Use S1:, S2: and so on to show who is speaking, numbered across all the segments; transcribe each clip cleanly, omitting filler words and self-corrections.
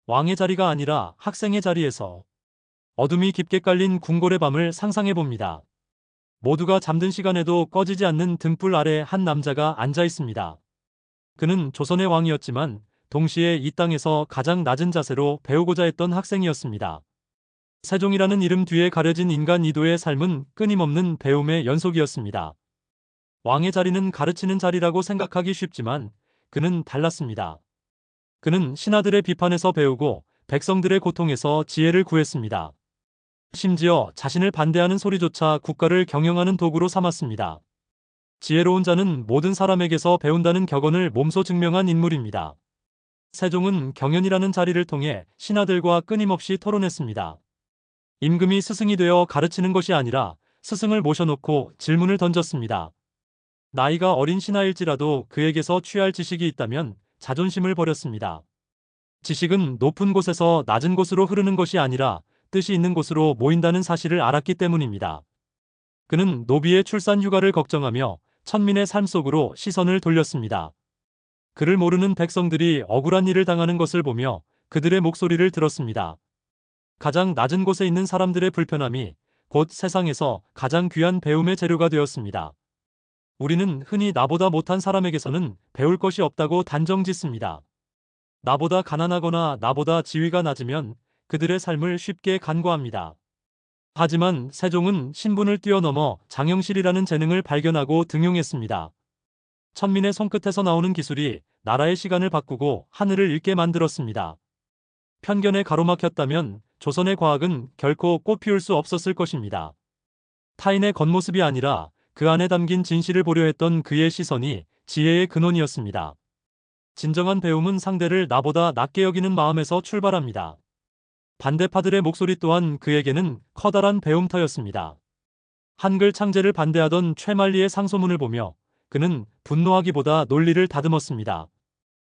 S1: 왕의 자리가 아니라 학생의 자리에서 어둠이 깊게 깔린 궁궐의 밤을 상상해 봅니다. 모두가 잠든 시간에도 꺼지지 않는 등불 아래 한 남자가 앉아 있습니다. 그는 조선의 왕이었지만 동시에 이 땅에서 가장 낮은 자세로 배우고자 했던 학생이었습니다. 세종이라는 이름 뒤에 가려진 인간 이도의 삶은 끊임없는 배움의 연속이었습니다. 왕의 자리는 가르치는 자리라고 생각하기 쉽지만 그는 달랐습니다. 그는 신하들의 비판에서 배우고 백성들의 고통에서 지혜를 구했습니다. 심지어 자신을 반대하는 소리조차 국가를 경영하는 도구로 삼았습니다. 지혜로운 자는 모든 사람에게서 배운다는 격언을 몸소 증명한 인물입니다. 세종은 경연이라는 자리를 통해 신하들과 끊임없이 토론했습니다. 임금이 스승이 되어 가르치는 것이 아니라 스승을 모셔놓고 질문을 던졌습니다. 나이가 어린 신하일지라도 그에게서 취할 지식이 있다면 자존심을 버렸습니다. 지식은 높은 곳에서 낮은 곳으로 흐르는 것이 아니라 뜻이 있는 곳으로 모인다는 사실을 알았기 때문입니다. 그는 노비의 출산 휴가를 걱정하며 천민의 삶 속으로 시선을 돌렸습니다. 그를 모르는 백성들이 억울한 일을 당하는 것을 보며 그들의 목소리를 들었습니다. 가장 낮은 곳에 있는 사람들의 불편함이 곧 세상에서 가장 귀한 배움의 재료가 되었습니다. 우리는 흔히 나보다 못한 사람에게서는 배울 것이 없다고 단정짓습니다. 나보다 가난하거나 나보다 지위가 낮으면 그들의 삶을 쉽게 간과합니다. 하지만 세종은 신분을 뛰어넘어 장영실이라는 재능을 발견하고 등용했습니다. 천민의 손끝에서 나오는 기술이 나라의 시간을 바꾸고 하늘을 읽게 만들었습니다. 편견에 가로막혔다면 조선의 과학은 결코 꽃피울 수 없었을 것입니다. 타인의 겉모습이 아니라 그 안에 담긴 진실을 보려 했던 그의 시선이 지혜의 근원이었습니다. 진정한 배움은 상대를 나보다 낮게 여기는 마음에서 출발합니다. 반대파들의 목소리 또한 그에게는 커다란 배움터였습니다. 한글 창제를 반대하던 최만리의 상소문을 보며 그는 분노하기보다 논리를 다듬었습니다.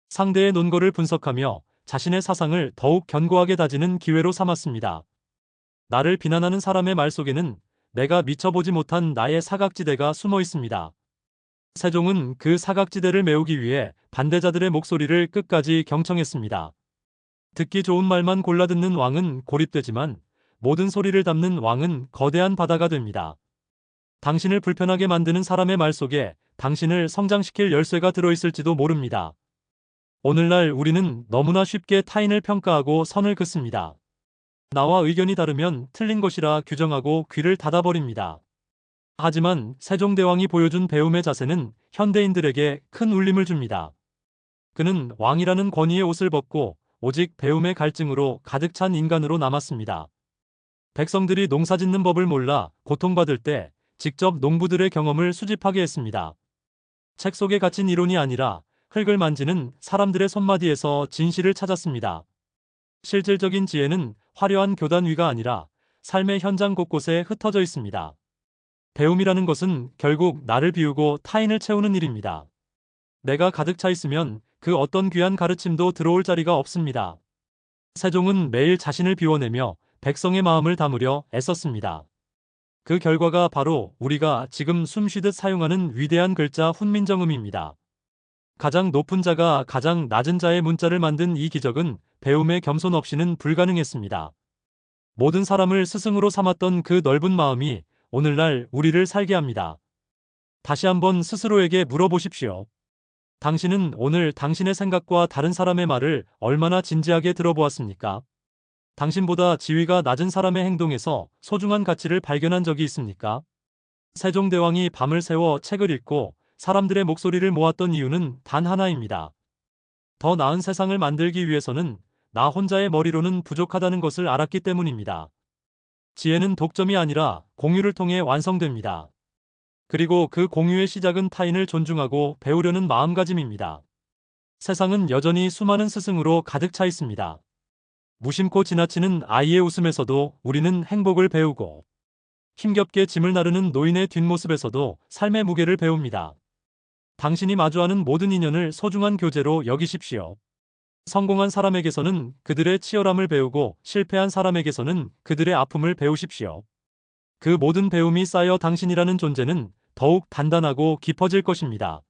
S1: 상대의 논거를 분석하며 자신의 사상을 더욱 견고하게 다지는 기회로 삼았습니다. 나를 비난하는 사람의 말 속에는 내가 미쳐보지 못한 나의 사각지대가 숨어 있습니다. 세종은 그 사각지대를 메우기 위해 반대자들의 목소리를 끝까지 경청했습니다. 듣기 좋은 말만 골라 듣는 왕은 고립되지만 모든 소리를 담는 왕은 거대한 바다가 됩니다. 당신을 불편하게 만드는 사람의 말 속에 당신을 성장시킬 열쇠가 들어있을지도 모릅니다. 오늘날 우리는 너무나 쉽게 타인을 평가하고 선을 긋습니다. 나와 의견이 다르면 틀린 것이라 규정하고 귀를 닫아버립니다. 하지만 세종대왕이 보여준 배움의 자세는 현대인들에게 큰 울림을 줍니다. 그는 왕이라는 권위의 옷을 벗고 오직 배움의 갈증으로 가득 찬 인간으로 남았습니다. 백성들이 농사짓는 법을 몰라 고통받을 때 직접 농부들의 경험을 수집하게 했습니다. 책 속에 갇힌 이론이 아니라 흙을 만지는 사람들의 손마디에서 진실을 찾았습니다. 실질적인 지혜는 화려한 교단 위가 아니라 삶의 현장 곳곳에 흩어져 있습니다. 배움이라는 것은 결국 나를 비우고 타인을 채우는 일입니다. 내가 가득 차 있으면 그 어떤 귀한 가르침도 들어올 자리가 없습니다. 세종은 매일 자신을 비워내며 백성의 마음을 담으려 애썼습니다. 그 결과가 바로 우리가 지금 숨쉬듯 사용하는 위대한 글자 훈민정음입니다. 가장 높은 자가 가장 낮은 자의 문자를 만든 이 기적은 배움의 겸손 없이는 불가능했습니다. 모든 사람을 스승으로 삼았던 그 넓은 마음이 오늘날 우리를 살게 합니다. 다시 한번 스스로에게 물어보십시오. 당신은 오늘 당신의 생각과 다른 사람의 말을 얼마나 진지하게 들어보았습니까? 당신보다 지위가 낮은 사람의 행동에서 소중한 가치를 발견한 적이 있습니까? 세종대왕이 밤을 새워 책을 읽고 사람들의 목소리를 모았던 이유는 단 하나입니다. 더 나은 세상을 만들기 위해서는 나 혼자의 머리로는 부족하다는 것을 알았기 때문입니다. 지혜는 독점이 아니라 공유를 통해 완성됩니다. 그리고 그 공유의 시작은 타인을 존중하고 배우려는 마음가짐입니다. 세상은 여전히 수많은 스승으로 가득 차 있습니다. 무심코 지나치는 아이의 웃음에서도 우리는 행복을 배우고 힘겹게 짐을 나르는 노인의 뒷모습에서도 삶의 무게를 배웁니다. 당신이 마주하는 모든 인연을 소중한 교재로 여기십시오. 성공한 사람에게서는 그들의 치열함을 배우고 실패한 사람에게서는 그들의 아픔을 배우십시오. 그 모든 배움이 쌓여 당신이라는 존재는 더욱 단단하고 깊어질 것입니다.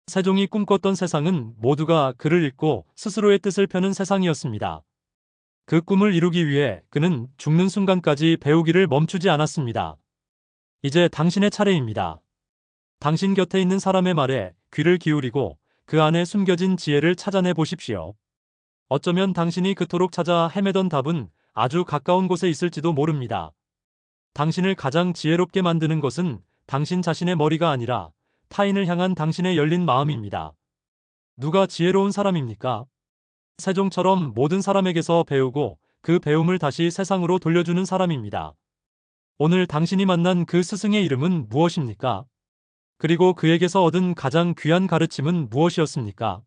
S1: 세종이 꿈꿨던 세상은 모두가 글을 읽고 스스로의 뜻을 펴는 세상이었습니다. 그 꿈을 이루기 위해 그는 죽는 순간까지 배우기를 멈추지 않았습니다. 이제 당신의 차례입니다. 당신 곁에 있는 사람의 말에 귀를 기울이고 그 안에 숨겨진 지혜를 찾아내 보십시오. 어쩌면 당신이 그토록 찾아 헤매던 답은 아주 가까운 곳에 있을지도 모릅니다. 당신을 가장 지혜롭게 만드는 것은 당신 자신의 머리가 아니라 타인을 향한 당신의 열린 마음입니다. 누가 지혜로운 사람입니까? 세종처럼 모든 사람에게서 배우고 그 배움을 다시 세상으로 돌려주는 사람입니다. 오늘 당신이 만난 그 스승의 이름은 무엇입니까? 그리고 그에게서 얻은 가장 귀한 가르침은 무엇이었습니까?